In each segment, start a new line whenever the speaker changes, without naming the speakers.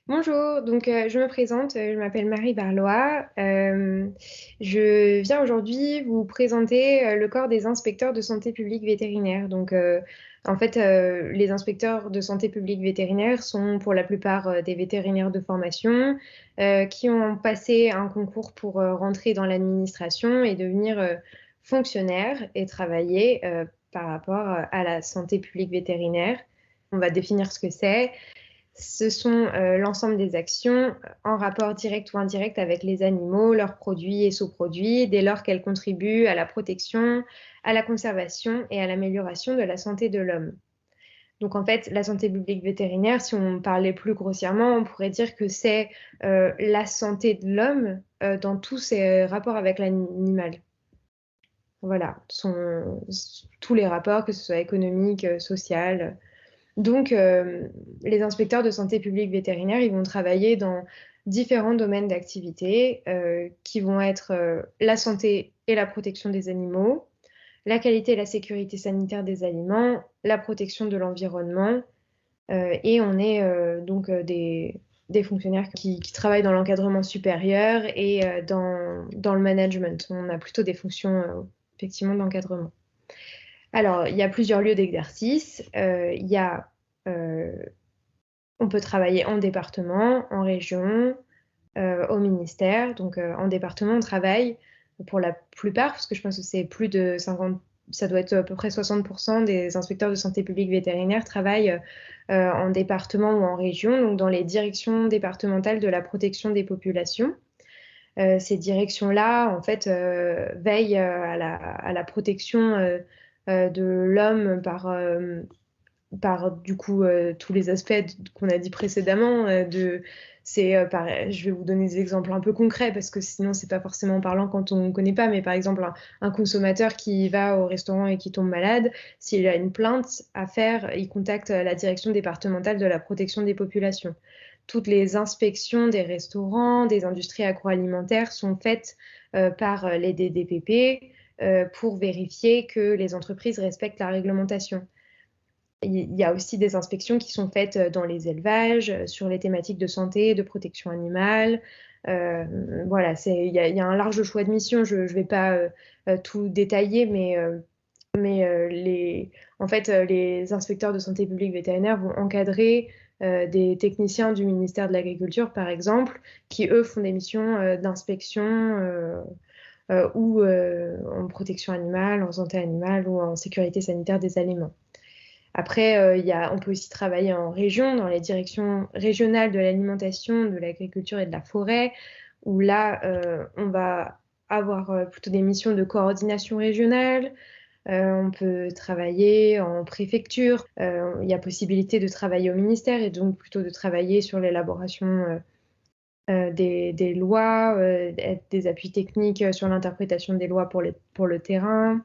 Bonjour, je me présente, je m'appelle Marie Barlois. Je viens aujourd'hui vous présenter le corps des inspecteurs de santé publique vétérinaire. Les inspecteurs de santé publique vétérinaire sont pour la plupart des vétérinaires de formation qui ont passé un concours pour rentrer dans l'administration et devenir fonctionnaires et travailler par rapport à la santé publique vétérinaire. On va définir ce que c'est. Ce sont l'ensemble des actions en rapport direct ou indirect avec les animaux, leurs produits et sous-produits, dès lors qu'elles contribuent à la protection, à la conservation et à l'amélioration de la santé de l'homme. Donc en fait, la santé publique vétérinaire, si on parlait plus grossièrement, on pourrait dire que c'est la santé de l'homme dans tous ses rapports avec l'animal. Voilà, tous les rapports, que ce soit économique, social. Donc, les inspecteurs de santé publique vétérinaire, ils vont travailler dans différents domaines d'activité qui vont être la santé et la protection des animaux, la qualité et la sécurité sanitaire des aliments, la protection de l'environnement. Et on est des fonctionnaires qui travaillent dans l'encadrement supérieur et dans le management. On a plutôt des fonctions effectivement d'encadrement. Alors, il y a plusieurs lieux d'exercice. Euh, on peut travailler en département, en région, au ministère. En département, on travaille pour la plupart, parce que je pense que c'est plus de 50, ça doit être à peu près 60% des inspecteurs de santé publique vétérinaire travaillent en département ou en région, donc dans les directions départementales de la protection des populations. Ces directions-là, en fait, veillent à la protection de l'homme par du coup tous les aspects qu'on a dit précédemment. Je vais vous donner des exemples un peu concrets parce que sinon c'est pas forcément parlant quand on ne connaît pas. Mais par exemple un consommateur qui va au restaurant et qui tombe malade, s'il a une plainte à faire, il contacte la direction départementale de la protection des populations. Toutes les inspections des restaurants, des industries agroalimentaires sont faites par les DDPP pour vérifier que les entreprises respectent la réglementation. Il y a aussi des inspections qui sont faites dans les élevages, sur les thématiques de santé et de protection animale. Voilà, il y a un large choix de missions. Je ne vais pas tout détailler, les inspecteurs de santé publique vétérinaire vont encadrer des techniciens du ministère de l'Agriculture, par exemple, qui, eux, font des missions d'inspection ou en protection animale, en santé animale ou en sécurité sanitaire des aliments. Après, on peut aussi travailler en région, dans les directions régionales de l'alimentation, de l'agriculture et de la forêt, où là, on va avoir plutôt des missions de coordination régionale. On peut travailler en préfecture. Il y a possibilité de travailler au ministère et donc plutôt de travailler sur l'élaboration des lois, des appuis techniques sur l'interprétation des lois pour le terrain.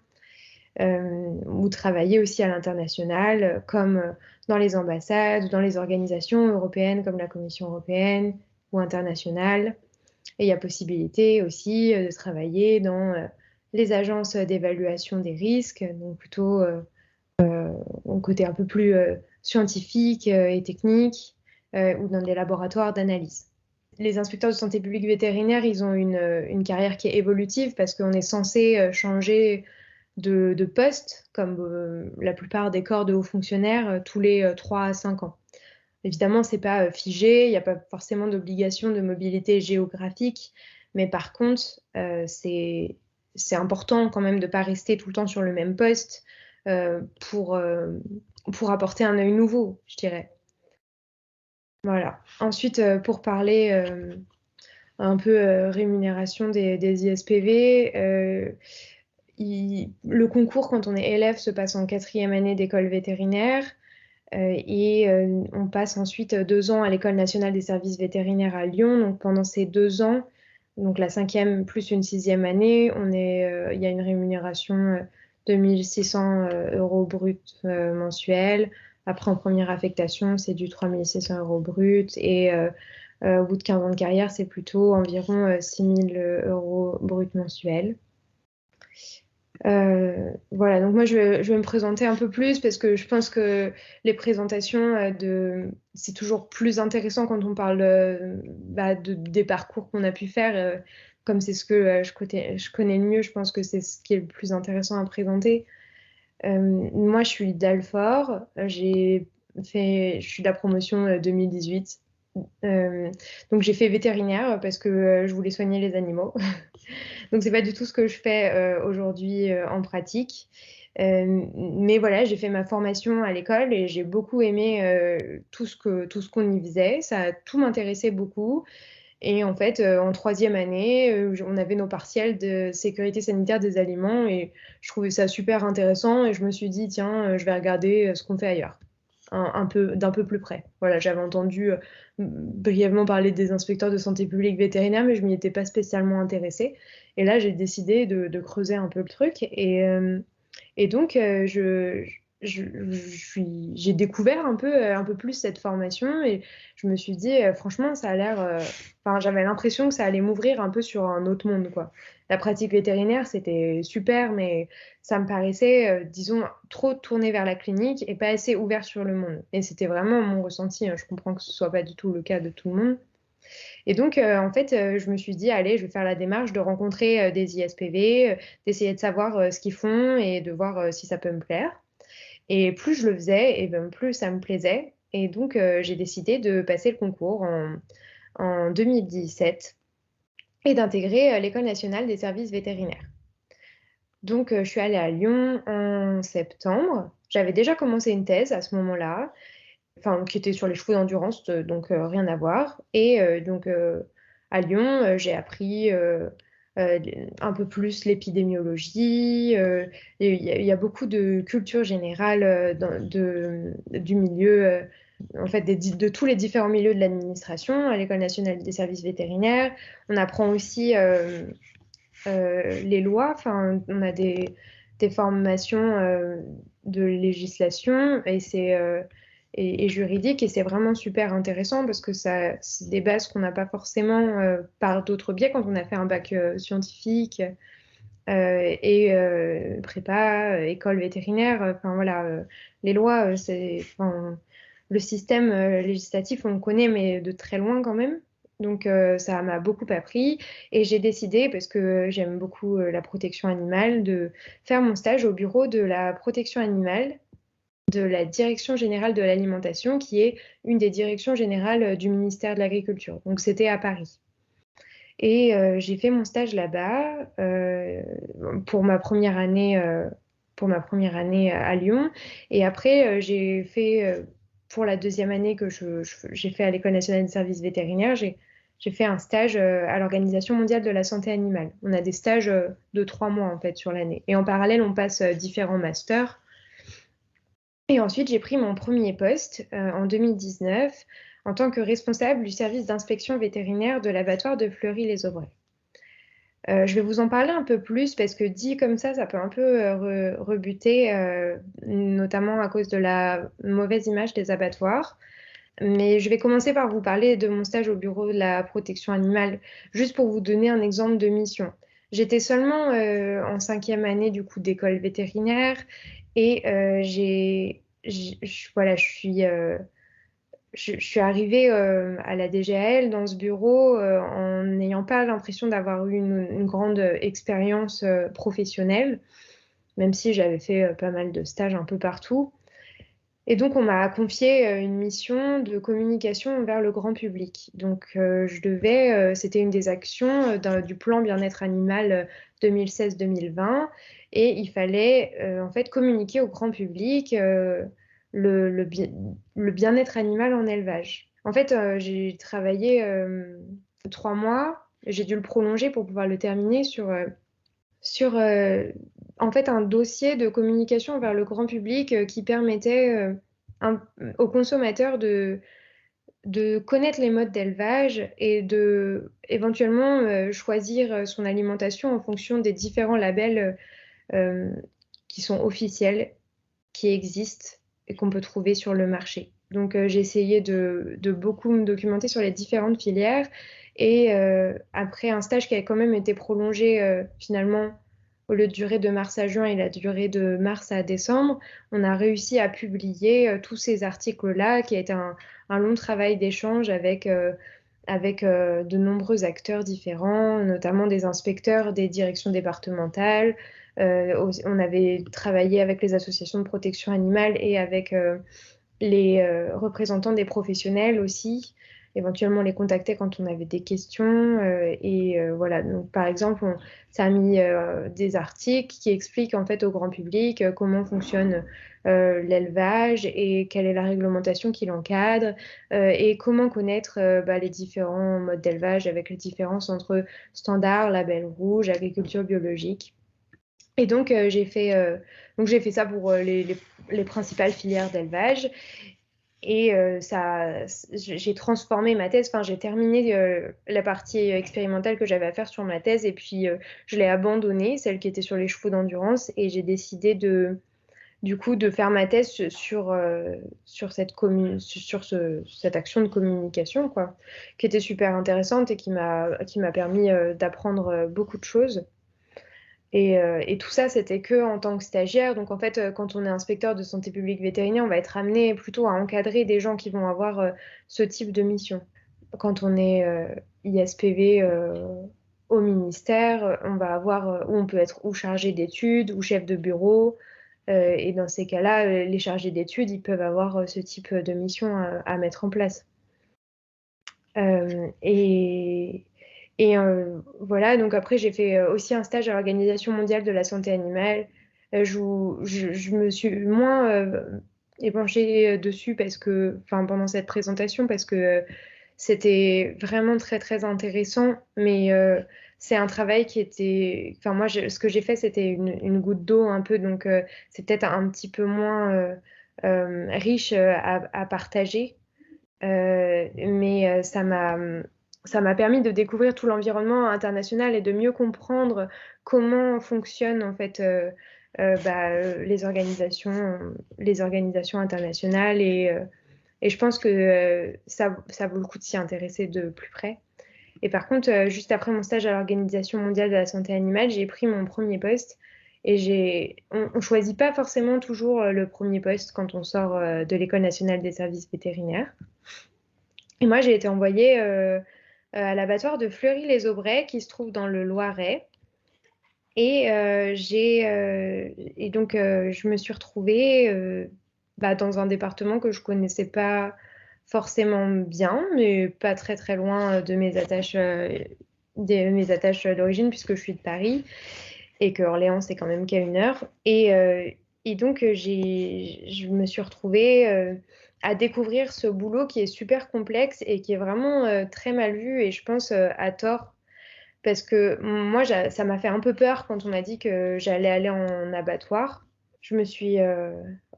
Ou travailler aussi à l'international, comme dans les ambassades ou dans les organisations européennes comme la Commission européenne ou internationale. Et il y a possibilité aussi de travailler dans les agences d'évaluation des risques, donc plutôt au côté un peu plus scientifique et technique, ou dans des laboratoires d'analyse. Les inspecteurs de santé publique vétérinaire, ils ont une carrière qui est évolutive parce qu'on est censé changer de poste, comme la plupart des corps de hauts fonctionnaires, tous les 3 à 5 ans. Évidemment, c'est pas figé, il n'y a pas forcément d'obligation de mobilité géographique, mais par contre, c'est important quand même de ne pas rester tout le temps sur le même poste euh, pour, euh, pour apporter un œil nouveau, je dirais. Voilà. Ensuite, pour parler un peu rémunération des ISPV, le concours, quand on est élève, se passe en quatrième année d'école vétérinaire on passe ensuite 2 ans à l'École nationale des services vétérinaires à Lyon. Donc pendant ces 2 ans, donc la cinquième plus une sixième année, il y a une rémunération de 1600 euros brut mensuels. Après, en première affectation, c'est du 3600 euros brut. Au bout de 15 ans de carrière, c'est plutôt environ 6000 euros brut mensuels. Voilà, donc moi je vais me présenter un peu plus parce que je pense que les présentations c'est toujours plus intéressant quand on parle des parcours qu'on a pu faire. Comme c'est ce que je connais le mieux, je pense que c'est ce qui est le plus intéressant à présenter. Moi je suis d'Alfort, je suis de la promotion 2018. Euh, donc j'ai fait vétérinaire parce que je voulais soigner les animaux. Donc, c'est pas du tout ce que je fais aujourd'hui en pratique. Mais voilà, j'ai fait ma formation à l'école et j'ai beaucoup aimé tout ce qu'on y faisait. Tout m'intéressait beaucoup. Et en fait, en troisième année, on avait nos partiels de sécurité sanitaire des aliments et je trouvais ça super intéressant et je me suis dit, tiens, je vais regarder ce qu'on fait ailleurs d'un peu plus près. Voilà, j'avais entendu brièvement parler des inspecteurs de santé publique vétérinaire, mais je m'y étais pas spécialement intéressée. Et là, j'ai décidé de creuser un peu le truc. Et donc, j'ai découvert un peu plus cette formation et je me suis dit, franchement, ça a l'air. Enfin, j'avais l'impression que ça allait m'ouvrir un peu sur un autre monde, quoi. La pratique vétérinaire, c'était super, mais ça me paraissait, disons, trop tourné vers la clinique et pas assez ouvert sur le monde. Et c'était vraiment mon ressenti, hein. Je comprends que ce soit pas du tout le cas de tout le monde. Et donc, en fait, je me suis dit, allez, je vais faire la démarche de rencontrer des ISPV, d'essayer de savoir ce qu'ils font et de voir si ça peut me plaire. Et plus je le faisais, et ben, plus ça me plaisait. Et donc, j'ai décidé de passer le concours en 2017 et d'intégrer l'École nationale des services vétérinaires. Donc, je suis allée à Lyon en septembre. J'avais déjà commencé une thèse à ce moment-là, enfin, qui était sur les chevaux d'endurance, donc rien à voir. Et donc, à Lyon, j'ai appris euh, un peu plus l'épidémiologie. Il y a beaucoup de culture générale du milieu, en fait, de tous les différents milieux de l'administration à l'École nationale des services vétérinaires. On apprend aussi les lois, enfin, on a des formations de législation et juridique et c'est vraiment super intéressant parce que c'est des bases qu'on n'a pas forcément par d'autres biais quand on a fait un bac scientifique et prépa, école vétérinaire. Enfin voilà, les lois, enfin, le système législatif, on le connaît, mais de très loin quand même. Donc ça m'a beaucoup appris et j'ai décidé, parce que j'aime beaucoup la protection animale, de faire mon stage au bureau de la protection animale de la Direction générale de l'alimentation, qui est une des directions générales du ministère de l'Agriculture. Donc c'était à Paris. Et j'ai fait mon stage là-bas pour ma première année, à Lyon. Et après, j'ai fait, pour la deuxième année que j'ai fait à l'École nationale des services vétérinaires, j'ai fait un stage à l'Organisation mondiale de la santé animale. On a des stages de 3 mois en fait sur l'année. Et en parallèle, on passe différents masters. Et ensuite, j'ai pris mon premier poste en 2019 en tant que responsable du service d'inspection vétérinaire de l'abattoir de Fleury-les-Aubrais. Je vais vous en parler un peu plus parce que dit comme ça peut un peu rebuter, notamment à cause de la mauvaise image des abattoirs. Mais je vais commencer par vous parler de mon stage au bureau de la protection animale, juste pour vous donner un exemple de mission. J'étais seulement en cinquième année du coup d'école vétérinaire et voilà, je suis arrivée à la DGL dans ce bureau en n'ayant pas l'impression d'avoir eu une grande expérience professionnelle, même si j'avais fait pas mal de stages un peu partout. Et donc, on m'a confié une mission de communication vers le grand public. Donc, c'était une des actions du plan bien-être animal 2016-2020, et il fallait en fait communiquer au grand public le bien-être animal en élevage. En fait, j'ai travaillé 3 mois, j'ai dû le prolonger pour pouvoir le terminer sur en fait un dossier de communication vers le grand public qui permettait un- aux consommateurs de connaître les modes d'élevage et de éventuellement choisir son alimentation en fonction des différents labels euh, qui sont officiels, qui existent et qu'on peut trouver sur le marché. Donc j'ai essayé de beaucoup me documenter sur les différentes filières et après un stage qui a quand même été prolongé finalement au lieu de durer de mars à juin, il a duré de mars à décembre. On a réussi à publier tous ces articles-là, qui a été un long travail d'échange avec de nombreux acteurs différents, notamment des inspecteurs des directions départementales. On avait travaillé avec les associations de protection animale et avec les représentants des professionnels aussi, éventuellement les contacter quand on avait des questions. Voilà, donc par exemple, ça a mis des articles qui expliquent en fait au grand public comment fonctionne l'élevage et quelle est la réglementation qui l'encadre et comment connaître les différents modes d'élevage avec les différences entre standard, label rouge, agriculture biologique. Et donc, j'ai fait ça pour les principales filières d'élevage. Et j'ai transformé ma thèse, enfin, j'ai terminé la partie expérimentale que j'avais à faire sur ma thèse, et puis je l'ai abandonnée, celle qui était sur les chevaux d'endurance, et j'ai décidé du coup, de faire ma thèse sur cette action de communication, quoi, qui était super intéressante et qui m'a permis d'apprendre beaucoup de choses. Et tout ça, c'était que en tant que stagiaire. Donc, en fait, quand on est inspecteur de santé publique vétérinaire, on va être amené plutôt à encadrer des gens qui vont avoir ce type de mission. Quand on est ISPV au ministère, on va avoir, où on peut être ou chargé d'études ou chef de bureau. Et dans ces cas-là, les chargés d'études, ils peuvent avoir ce type de mission à mettre en place. Euh, et voilà, donc après, j'ai fait aussi un stage à l'Organisation mondiale de la santé animale. Je me suis moins épanchée dessus enfin, pendant cette présentation parce que c'était vraiment très, très intéressant. Mais c'est un travail qui était. Enfin, moi, ce que j'ai fait, c'était une goutte d'eau un peu. Donc, c'est peut-être un petit peu moins riche à partager. Mais ça m'a permis de découvrir tout l'environnement international et de mieux comprendre comment fonctionnent en fait les organisations internationales et je pense que ça vaut le coup de s'y intéresser de plus près. Et par contre, juste après mon stage à l'Organisation mondiale de la santé animale, j'ai pris mon premier poste. Et on choisit pas forcément toujours le premier poste quand on sort de l'École nationale des services vétérinaires. Et moi, j'ai été envoyée à l'abattoir de Fleury-les-Aubrais, qui se trouve dans le Loiret. Et donc, je me suis retrouvée dans un département que je connaissais pas forcément bien, mais pas très très loin de mes attaches d'origine, puisque je suis de Paris et que Orléans, c'est quand même qu'à 1 heure. Et donc, je me suis retrouvée à découvrir ce boulot qui est super complexe et qui est vraiment très mal vu, et je pense à tort, parce que moi, ça m'a fait un peu peur quand on m'a dit que j'allais aller en abattoir. Je me suis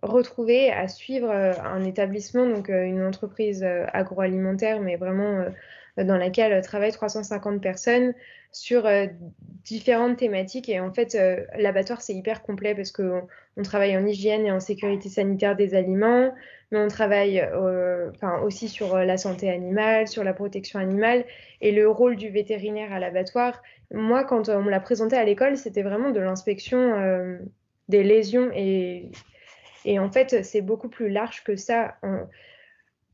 retrouvée à suivre un établissement, donc une entreprise agroalimentaire, mais vraiment dans laquelle travaillent 350 personnes sur différentes thématiques. Et en fait, l'abattoir, c'est hyper complet parce qu'on travaille en hygiène et en sécurité sanitaire des aliments, mais on travaille enfin, aussi sur la santé animale, sur la protection animale et le rôle du vétérinaire à l'abattoir. Moi, quand on me l'a présenté à l'école, c'était vraiment de l'inspection des lésions et en fait, c'est beaucoup plus large que ça.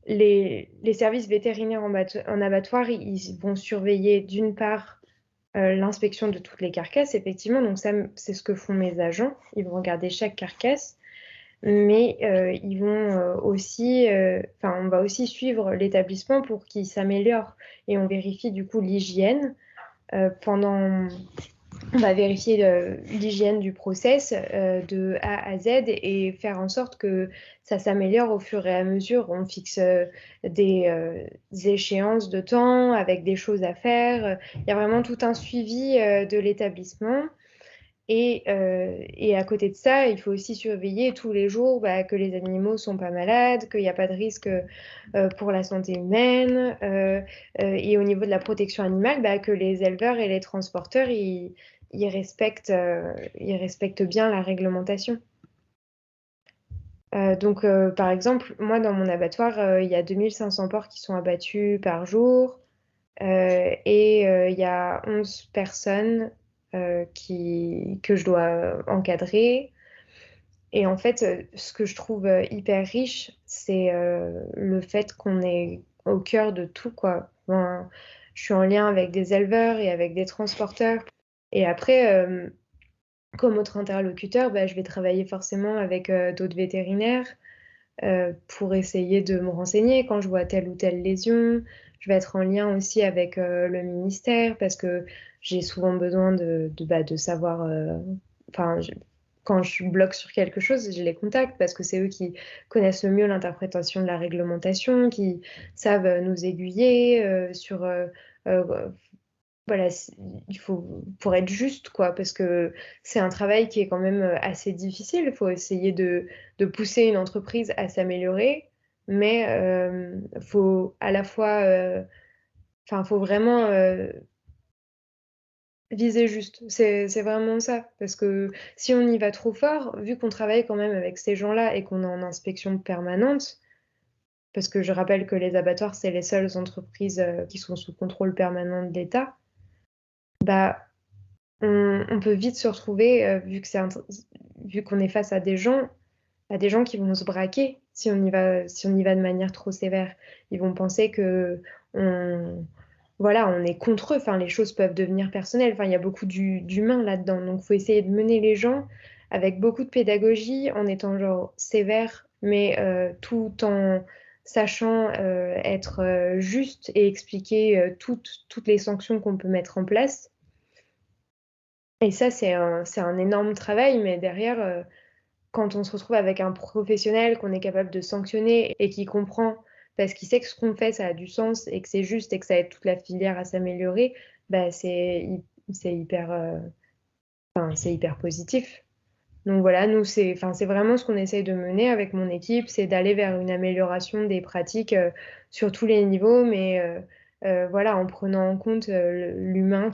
Les services vétérinaires en abattoir, ils vont surveiller d'une part l'inspection de toutes les carcasses, effectivement, donc ça, c'est ce que font mes agents. Ils vont regarder chaque carcasse, mais ils vont aussi, enfin, on va aussi suivre l'établissement pour qu'il s'améliore et on vérifie du coup l'hygiène on va vérifier l'hygiène du process de A à Z et faire en sorte que ça s'améliore au fur et à mesure. On fixe des échéances de temps avec des choses à faire. Il y a vraiment tout un suivi de l'établissement. Et à côté de ça, il faut aussi surveiller tous les jours que les animaux ne sont pas malades, qu'il n'y a pas de risque pour la santé humaine. Et au niveau de la protection animale, que les éleveurs et les transporteurs, ils respectent bien la réglementation. Donc, par exemple, moi, dans mon abattoir, il y a 2500 porcs qui sont abattus par jour. Et il y a 11 personnes que je dois encadrer. Et en fait, ce que je trouve hyper riche, c'est le fait qu'on est au cœur de tout, quoi. Enfin, je suis en lien avec des éleveurs et avec des transporteurs. Et après, comme autre interlocuteur, bah, je vais travailler forcément avec d'autres vétérinaires pour essayer de me renseigner quand je vois telle ou telle lésion. Je vais être en lien aussi avec le ministère parce que j'ai souvent besoin de savoir. Enfin, quand je bloque sur quelque chose, je les contacte parce que c'est eux qui connaissent le mieux l'interprétation de la réglementation, qui savent nous aiguiller sur euh, voilà, il faut pour être juste, quoi, parce que c'est un travail qui est quand même assez difficile. Il faut essayer de pousser une entreprise à s'améliorer, mais faut à la fois, enfin, faut vraiment viser juste. C'est vraiment ça, parce que si on y va trop fort, vu qu'on travaille quand même avec ces gens-là et qu'on est en inspection permanente, parce que je rappelle que les abattoirs, c'est les seules entreprises qui sont sous contrôle permanent de l'État, bah on peut vite se retrouver, vu qu'on est face à des gens qui vont se braquer si on y va de manière trop sévère. Ils vont penser que on, voilà, on est contre eux. Enfin, les choses peuvent devenir personnelles. Enfin, il y a beaucoup d'humain là-dedans. Donc, il faut essayer de mener les gens avec beaucoup de pédagogie, en étant genre sévère, mais tout en sachant être juste et expliquer toutes les sanctions qu'on peut mettre en place. Et ça, c'est un énorme travail, mais derrière, quand on se retrouve avec un professionnel qu'on est capable de sanctionner et qui comprend, parce qu'il sait que ce qu'on fait, ça a du sens et que c'est juste et que ça aide toute la filière à s'améliorer, bah c'est hyper, c'est hyper positif. Donc voilà, nous, c'est vraiment ce qu'on essaye de mener avec mon équipe, c'est d'aller vers une amélioration des pratiques sur tous les niveaux, mais voilà, en prenant en compte l'humain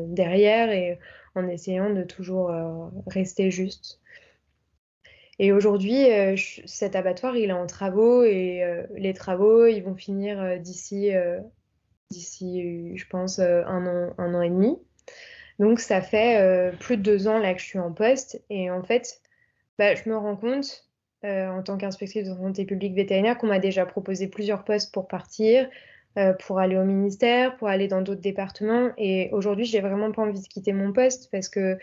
derrière et en essayant de toujours rester juste. Et aujourd'hui, cet abattoir, il est en travaux et les travaux, ils vont finir d'ici, je pense, un an et demi. Donc, ça fait plus de 2 ans là que je suis en poste. Et en fait, bah, je me rends compte, en tant qu'inspectrice de santé publique vétérinaire, qu'on m'a déjà proposé plusieurs postes pour partir, pour aller au ministère, pour aller dans d'autres départements. Et aujourd'hui, j'ai vraiment pas envie de quitter mon poste parce que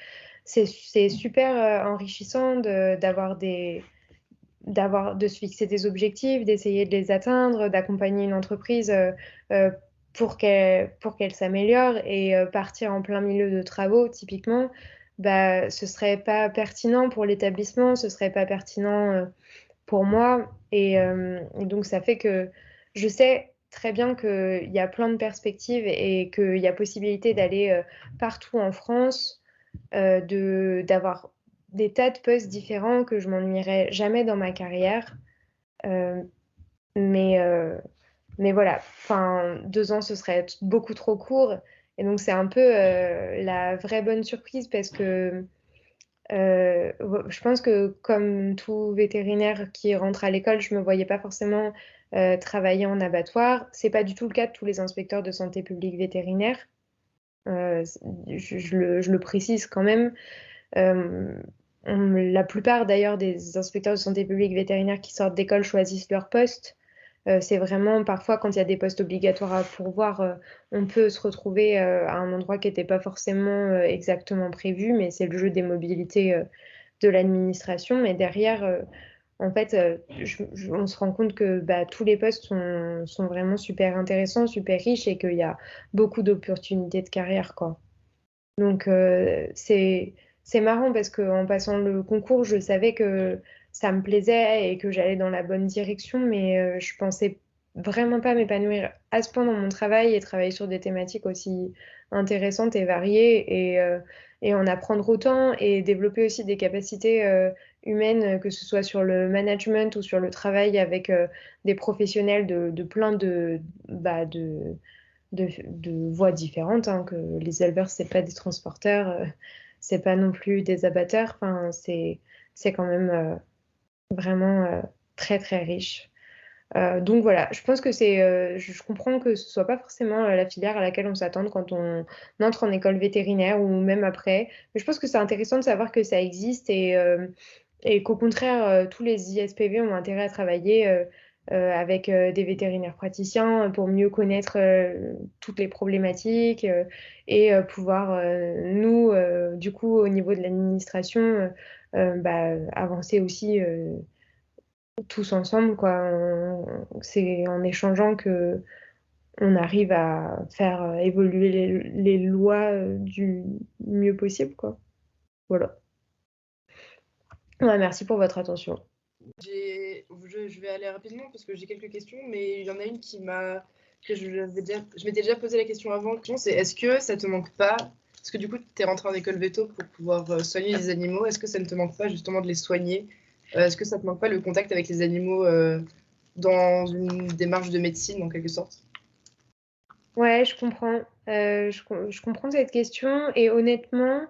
c'est super enrichissant de se fixer des objectifs, d'essayer de les atteindre, d'accompagner une entreprise euh, pour qu'elle s'améliore et partir en plein milieu de travaux, typiquement, bah, ce serait pas pertinent pour l'établissement, ce serait pas pertinent pour moi. Et donc, ça fait que je sais très bien qu'il y a plein de perspectives et qu'il y a possibilité d'aller partout en France, d'avoir des tas de postes différents, que je m'ennuierai jamais dans ma carrière. Euh, mais, euh, mais voilà, enfin, 2 ans, ce serait beaucoup trop court. Et donc, c'est un peu la vraie bonne surprise parce que je pense que comme tout vétérinaire qui rentre à l'école, je me voyais pas forcément travailler en abattoir. C'est pas du tout le cas de tous les inspecteurs de santé publique vétérinaire. Euh, je le précise quand même. Euh, la plupart d'ailleurs des inspecteurs de santé publique vétérinaire qui sortent d'école choisissent leur poste. C'est vraiment parfois quand il y a des postes obligatoires à pourvoir, on peut se retrouver à un endroit qui n'était pas forcément exactement prévu, mais c'est le jeu des mobilités de l'administration. Mais derrière, en fait, on se rend compte que bah, tous les postes sont vraiment super intéressants, super riches et qu'il y a beaucoup d'opportunités de carrière, quoi. Donc c'est marrant parce qu'en passant le concours, je savais que ça me plaisait et que j'allais dans la bonne direction, mais je pensais vraiment pas m'épanouir à ce point dans mon travail et travailler sur des thématiques aussi intéressantes et variées et en apprendre autant et développer aussi des capacités humaines, que ce soit sur le management ou sur le travail avec des professionnels de plein de voies différentes, hein, que les éleveurs, c'est pas des transporteurs, c'est pas non plus des abatteurs. Enfin, c'est quand même vraiment très très riche. Donc voilà, je pense que je comprends que ce soit pas forcément la filière à laquelle on s'attend quand on entre en école vétérinaire ou même après. Mais je pense que c'est intéressant de savoir que ça existe et qu'au contraire, tous les ISPV ont intérêt à travailler avec des vétérinaires praticiens pour mieux connaître toutes les problématiques et pouvoir, nous, du coup, au niveau de l'administration, bah, avancer aussi tous ensemble, quoi. C'est en échangeant que on arrive à faire évoluer les lois du mieux possible, quoi. Voilà. Ouais, merci pour votre attention.
Je vais aller rapidement parce que j'ai quelques questions, mais il y en a une que je m'étais déjà posé la question avant. C'est est-ce que ça te manque pas? Parce que du coup, tu es rentré en école veto pour pouvoir soigner les animaux. Est-ce que ça ne te manque pas justement de les soigner? Est-ce que ça te manque pas le contact avec les animaux dans une démarche de médecine en quelque sorte?
Ouais, je comprends. Je comprends cette question et honnêtement,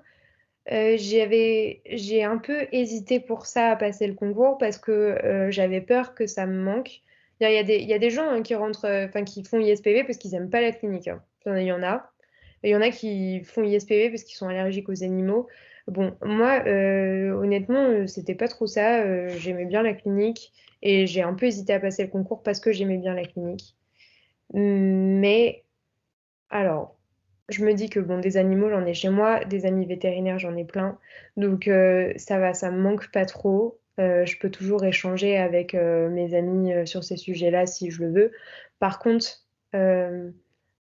j'ai un peu hésité pour ça à passer le concours parce que j'avais peur que ça me manque. Il y a des gens hein, qui rentrent, enfin qui font ISPV parce qu'ils aiment pas la clinique. Hein. Il y en a. Et il y en a qui font ISPV parce qu'ils sont allergiques aux animaux. Bon, moi, honnêtement, c'était pas trop ça. J'aimais bien la clinique et j'ai un peu hésité à passer le concours parce que j'aimais bien la clinique. Mais alors, je me dis que bon, des animaux, j'en ai chez moi, des amis vétérinaires, j'en ai plein. Donc ça va, ça me manque pas trop. Je peux toujours échanger avec mes amis sur ces sujets-là si je le veux. Par contre, euh,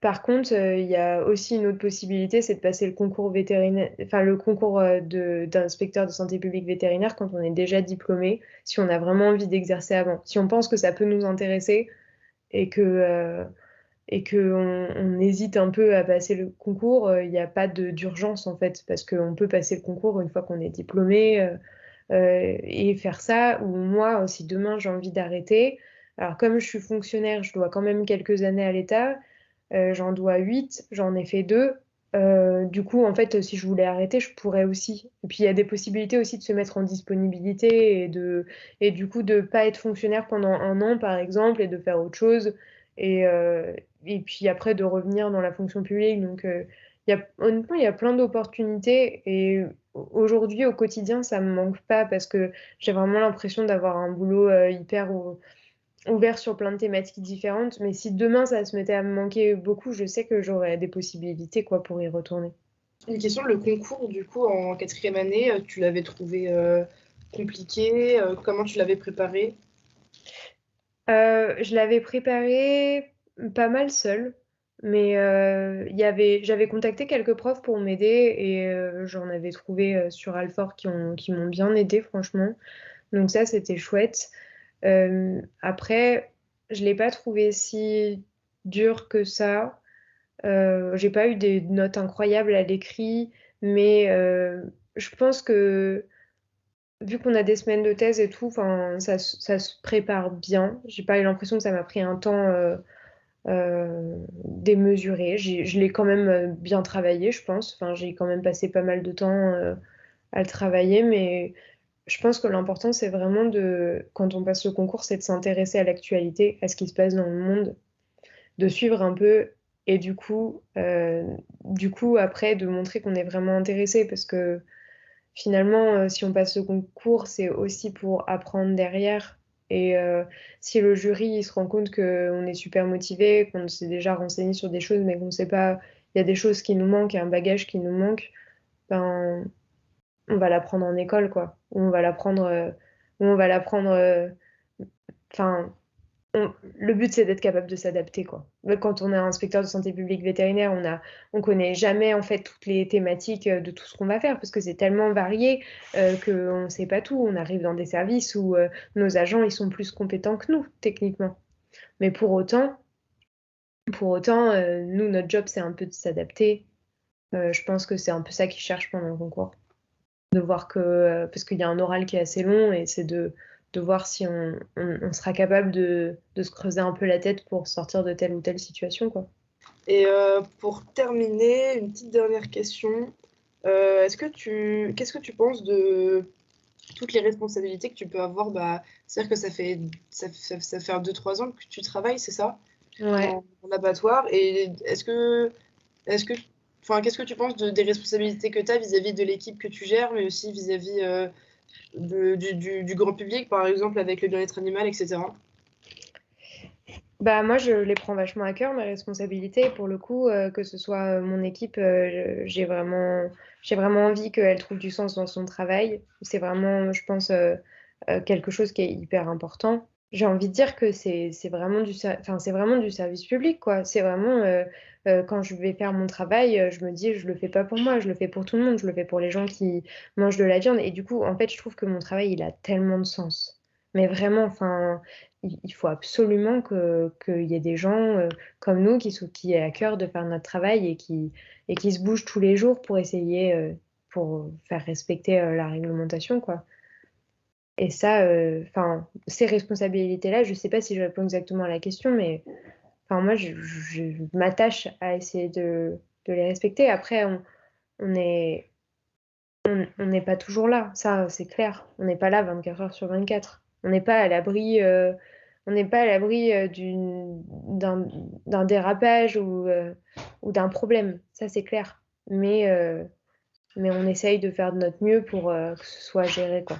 il y a aussi une autre possibilité, c'est de passer le concours vétérinaire, enfin le concours d'inspecteur de santé publique vétérinaire quand on est déjà diplômé, si on a vraiment envie d'exercer avant. Si on pense que ça peut nous intéresser et que on hésite un peu à passer le concours, il n'y a pas d'urgence en fait, parce qu'on peut passer le concours une fois qu'on est diplômé et faire ça. Ou moi, si demain j'ai envie d'arrêter, alors comme je suis fonctionnaire, je dois quand même quelques années à l'État, j'en dois 8, j'en ai fait 2. Du coup, en fait, si je voulais arrêter, je pourrais aussi. Et puis, il y a des possibilités aussi de se mettre en disponibilité et du coup, de pas être fonctionnaire pendant un an, par exemple, et de faire autre chose. Et, euh, et puis après, de revenir dans la fonction publique. Donc, honnêtement, il y a plein d'opportunités. Et aujourd'hui, au quotidien, ça me manque pas parce que j'ai vraiment l'impression d'avoir un boulot hyper ouvert sur plein de thématiques différentes. Mais si demain ça se mettait à me manquer beaucoup, je sais que j'aurais des possibilités quoi pour y retourner.
Une question, le concours du coup en quatrième année, tu l'avais trouvé compliqué? Comment tu l'avais préparé?
Je l'avais préparé pas mal seule, mais j'avais contacté quelques profs pour m'aider et j'en avais trouvé sur Alfort qui m'ont bien aidé franchement. Donc ça, c'était chouette. Après, je l'ai pas trouvé si dur que ça. J'ai pas eu des notes incroyables à l'écrit, mais je pense que vu qu'on a des semaines de thèse et tout, enfin, ça se prépare bien. J'ai pas eu l'impression que ça m'a pris un temps démesuré. Je l'ai quand même bien travaillé, je pense. Enfin, j'ai quand même passé pas mal de temps à le travailler, mais je pense que l'important, c'est vraiment quand on passe le concours, c'est de s'intéresser à l'actualité, à ce qui se passe dans le monde, de suivre un peu et du coup après, de montrer qu'on est vraiment intéressé parce que finalement, si on passe le concours, c'est aussi pour apprendre derrière. Et si le jury il se rend compte qu'on est super motivé, qu'on s'est déjà renseigné sur des choses, mais qu'on ne sait pas, il y a des choses qui nous manquent, un bagage qui nous manque, ben, on va l'apprendre en école, quoi. Ou on va l'apprendre, enfin, le but, c'est d'être capable de s'adapter, quoi. Quand on est inspecteur de santé publique vétérinaire, on connaît jamais, en fait, toutes les thématiques de tout ce qu'on va faire, parce que c'est tellement varié qu'on ne sait pas tout. On arrive dans des services où nos agents, ils sont plus compétents que nous, techniquement. Mais pour autant, nous, notre job, c'est un peu de s'adapter. Je pense que c'est un peu ça qu'ils cherchent pendant le concours. De voir parce qu'il y a un oral qui est assez long, et c'est de voir si on sera capable de se creuser un peu la tête pour sortir de telle ou telle situation, quoi.
Et pour terminer, une petite dernière question. Qu'est-ce que tu penses toutes les responsabilités que tu peux avoir. C'est-à-dire que ça fait 2-3 ans que tu travailles, c'est ça,
Ouais.
en abattoir. Et qu'est-ce que tu penses des responsabilités que tu as vis-à-vis de l'équipe que tu gères, mais aussi vis-à-vis du grand public, par exemple, avec le bien-être animal, etc.
Bah, moi, je les prends vachement à cœur, mes responsabilités. Pour le coup, que ce soit mon équipe, j'ai vraiment envie qu'elle trouve du sens dans son travail. C'est vraiment, je pense, quelque chose qui est hyper important. J'ai envie de dire que c'est vraiment enfin, c'est vraiment du service public, quoi. C'est vraiment, quand je vais faire mon travail, je me dis, je le fais pas pour moi, je le fais pour tout le monde, je le fais pour les gens qui mangent de la viande. Et du coup, en fait, je trouve que mon travail, il a tellement de sens. Mais vraiment, enfin il faut absolument qu'il y ait des gens comme nous qui aient à cœur de faire notre travail et qui se bougent tous les jours pour essayer, pour faire respecter la réglementation, quoi. Et ça, enfin, ces responsabilités-là, je ne sais pas si je réponds exactement à la question, mais enfin, moi, je m'attache à essayer de les respecter. Après, on est, on n'est pas toujours là, ça, c'est clair. On n'est pas là 24 heures sur 24. On n'est pas à l'abri, on n'est pas à l'abri d'un dérapage ou d'un problème, ça, c'est clair. Mais on essaye de faire de notre mieux pour que ce soit géré, quoi.